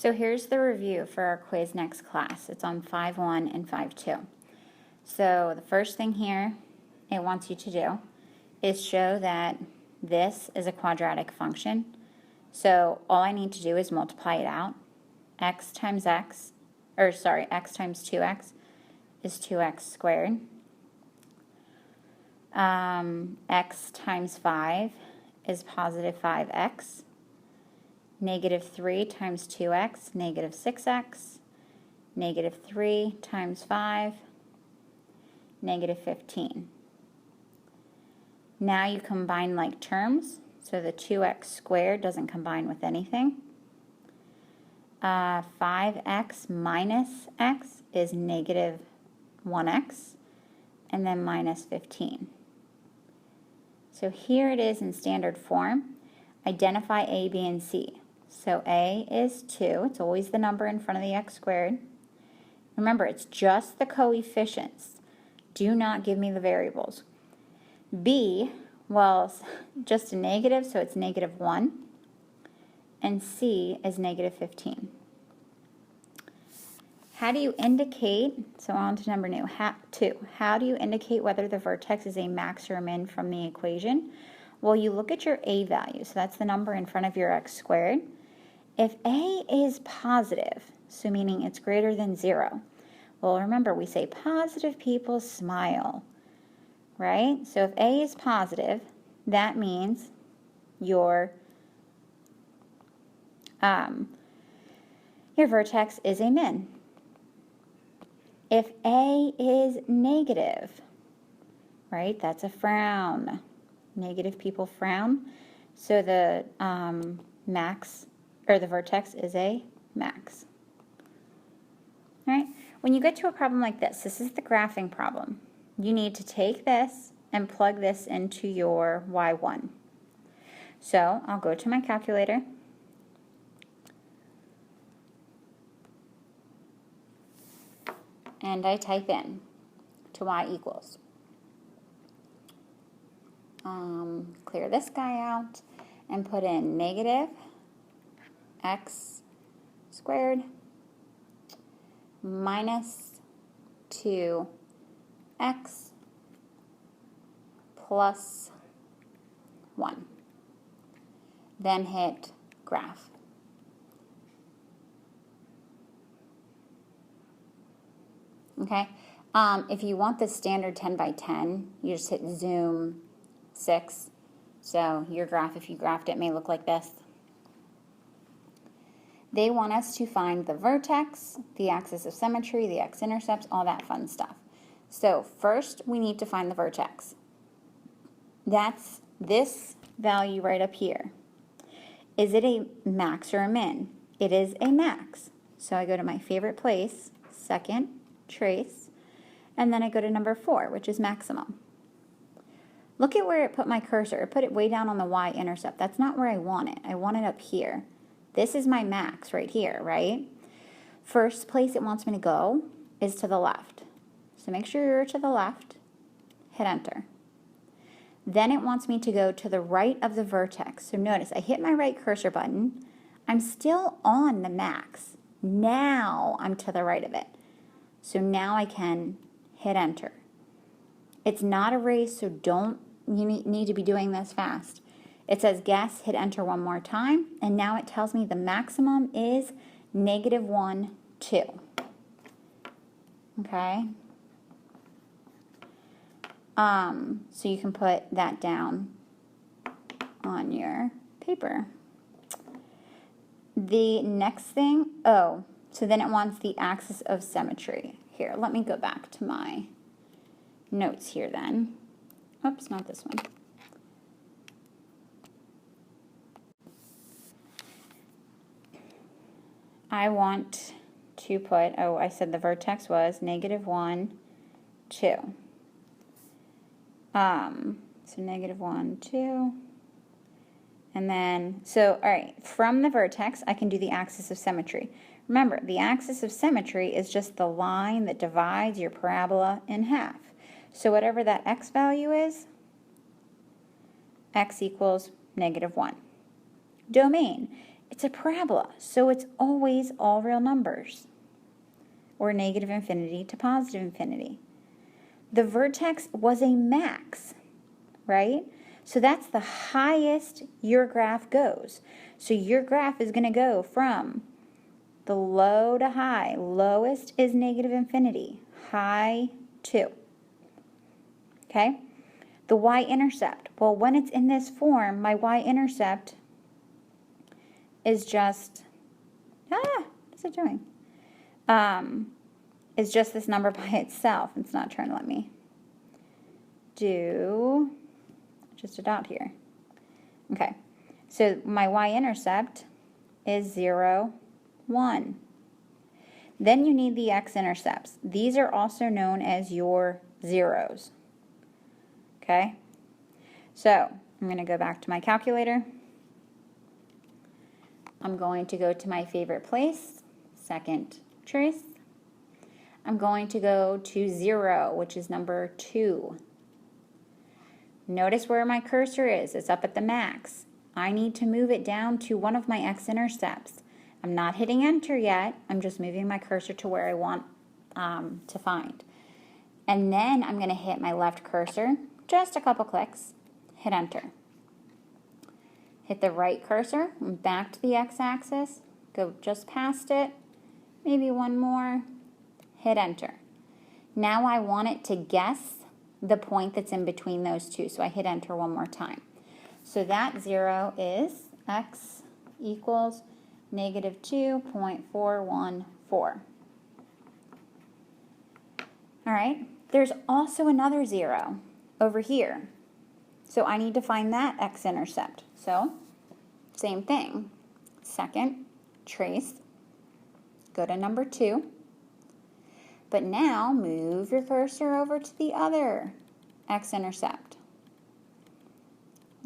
So here's the review for our quiz next class. It's on 5.1 and 5.2. So the first thing here it wants you to do is show that this is a quadratic function. So all I need to do is multiply it out. X times 2x is 2x squared. X times 5 is positive 5x. Negative 3 times 2x, negative 6x. Negative 3 times 5, negative 15. Now you combine like terms, so the 2x squared doesn't combine with anything. 5x minus x is negative 1x, and then minus 15. So here it is in standard form. Identify a, b, and c. So a is 2. It's always the number in front of the x squared. Remember, it's just the coefficients. Do not give me the variables. B, well, just a negative, so it's negative 1. And C is negative 15. How do you indicate, so on to number 2, how do you indicate whether the vertex is a max or a min from the equation? Well, you look at your a value, so that's the number in front of your x squared. If a is positive, so meaning it's greater than 0, well, remember, we say positive people smile, right? So if a is positive, that means your vertex is a min. If a is negative, right, that's a frown. Negative people frown. So the the vertex is a max. All right, when you get to a problem like this is the graphing problem. You need to take this and plug this into your y1. So I'll go to my calculator. And I type in to y equals. Clear this guy out and put in negative x squared minus 2x plus 1. Then hit graph. Okay, if you want the standard 10 by 10, you just hit zoom 6. So your graph, if you graphed it, may look like this. They want us to find the vertex, the axis of symmetry, the x-intercepts, all that fun stuff. So first, we need to find the vertex. That's this value right up here. Is it a max or a min? It is a max. So I go to my favorite place, second, trace, and then I go to number 4, which is maximum. Look at where it put my cursor. It put it way down on the y-intercept. That's not where I want it. I want it up here. This is my max right here, right? First place it wants me to go is to the left. So make sure you're to the left. Hit enter. Then it wants me to go to the right of the vertex. So notice I hit my right cursor button. I'm still on the max. Now I'm to the right of it. So now I can hit enter. It's not a race, so you need to be doing this fast. It says guess, hit enter one more time, and now it tells me the maximum is -1, 2. Okay? So you can put that down on your paper. The next thing, so then it wants the axis of symmetry. Here, let me go back to my notes here then. Oops, not this one. I want to put, I said the vertex was -1, 2. So -1, 2. And then, all right, from the vertex, I can do the axis of symmetry. Remember, the axis of symmetry is just the line that divides your parabola in half. So whatever that x value is, x equals -1. Domain It's a parabola, so it's always all real numbers, or negative infinity to positive infinity. The vertex was a max, right? So that's the highest your graph goes. So your graph is going to go from the low to high. Lowest is negative infinity, high 2. Okay? The y-intercept. Well, when it's in this form, my y-intercept is just, what's it doing? Is just this number by itself. It's not trying to let me do just a dot here. Okay, so my y-intercept is 0, 1. Then you need the x-intercepts. These are also known as your zeros. Okay, so I'm going to go back to my calculator. I'm going to go to my favorite place, second trace. I'm going to go to 0, which is number 2. Notice where my cursor is. It's up at the max. I need to move it down to one of my x-intercepts. I'm not hitting enter yet. I'm just moving my cursor to where I want to find. And then I'm going to hit my left cursor, just a couple clicks, hit enter. Hit the right cursor, back to the x-axis, go just past it, maybe one more, hit enter. Now I want it to guess the point that's in between those two, so I hit enter one more time. So that 0 is x equals negative 2.414. All right, there's also another 0 over here. So I need to find that x-intercept. So same thing, second trace, go to number 2. But now move your cursor over to the other x-intercept.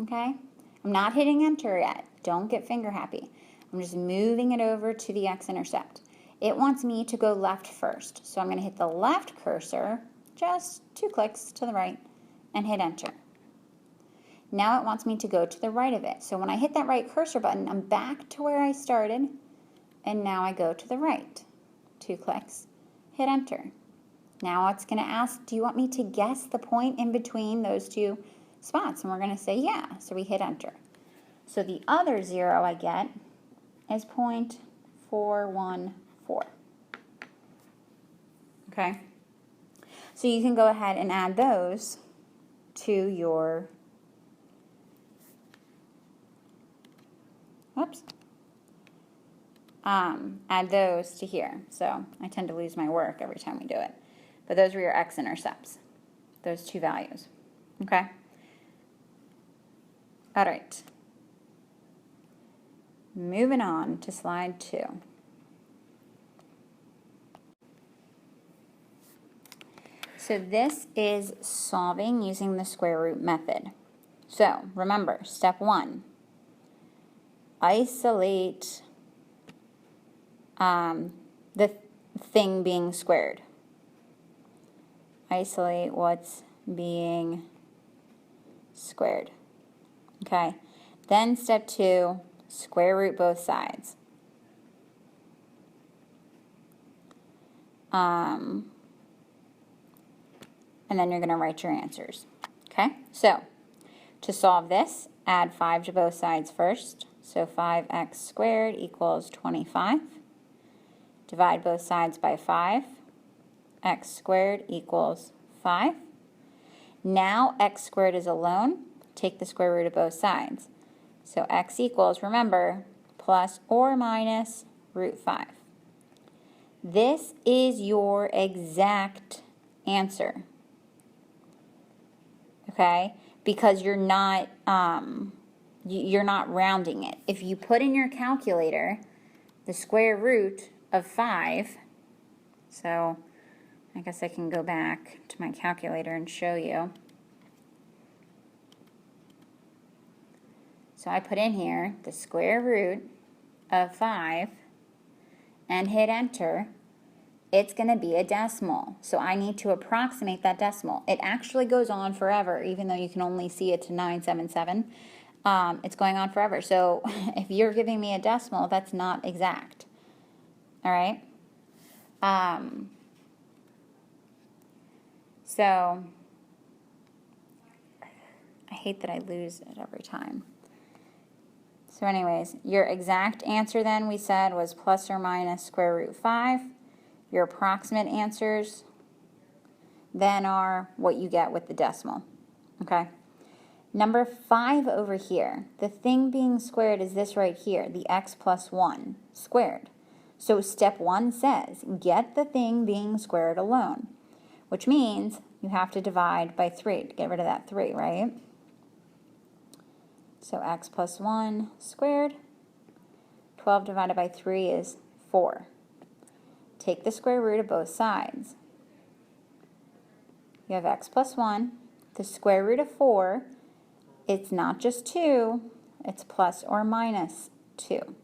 Okay? I'm not hitting enter yet. Don't get finger happy. I'm just moving it over to the x-intercept. It wants me to go left first. So I'm going to hit the left cursor, just 2 clicks to the right, and hit enter. Now it wants me to go to the right of it. So when I hit that right cursor button, I'm back to where I started, and now I go to the right. 2 clicks. Hit enter. Now it's going to ask, do you want me to guess the point in between those two spots? And we're going to say yeah, so we hit enter. So the other 0 I get is 0.414. Okay? So you can go ahead and add those to your, add those to here. So I tend to lose my work every time we do it. But those were your x-intercepts, those two values. Okay? All right. Moving on to slide 2. So this is solving using the square root method. So remember, step 1, isolate the thing being squared. Isolate what's being squared. Okay. Then step 2, square root both sides. And then you're going to write your answers. Okay. So to solve this, add 5 to both sides first. So 5x squared equals 25. Divide both sides by 5. X squared equals 5. Now x squared is alone. Take the square root of both sides. So x equals, remember, plus or minus root 5. This is your exact answer. Okay? Because you're not rounding it. If you put in your calculator the square root of 5, so I guess I can go back to my calculator and show you. So I put in here the square root of 5 and hit enter. It's going to be a decimal. So I need to approximate that decimal. It actually goes on forever, even though you can only see it to 977. it's going on forever. So if you're giving me a decimal, that's not exact. All right? So I hate that I lose it every time. So anyways, your exact answer then we said was plus or minus square root 5. Your approximate answers then are what you get with the decimal. Okay? Number 5 over here, the thing being squared is this right here, the x plus 1 squared. So step 1 says, get the thing being squared alone, which means you have to divide by 3 to get rid of that 3, right? So x plus 1 squared, 12 divided by 3 is 4. Take the square root of both sides. You have x plus 1, the square root of 4, it's not just 2, it's plus or minus 2.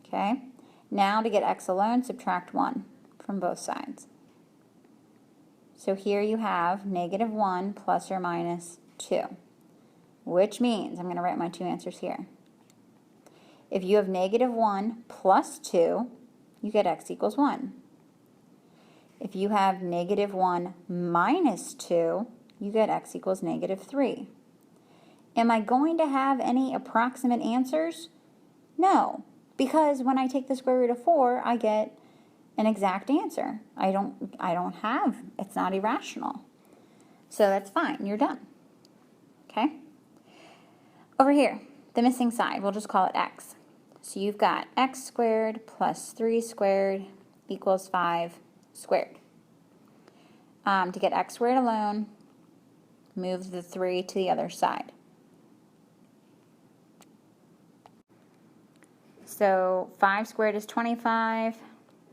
Okay? Now to get x alone, subtract 1 from both sides. So here you have negative 1 plus or minus 2, which means, I'm going to write my two answers here. If you have negative 1 plus 2, you get x equals 1. If you have negative 1 minus 2, you get x equals negative 3. Am I going to have any approximate answers? No, because when I take the square root of 4, I get an exact answer. I don't have, it's not irrational. So that's fine, you're done. Okay? Over here, the missing side, we'll just call it x. So you've got x squared plus 3 squared equals 5 squared. To get x squared alone, move the 3 to the other side. So 5 squared is 25,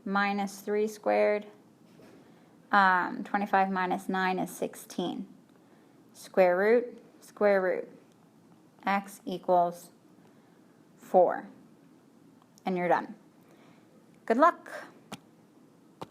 minus 3 squared, 25 minus 9 is 16. Square root, x equals 4. And you're done. Good luck.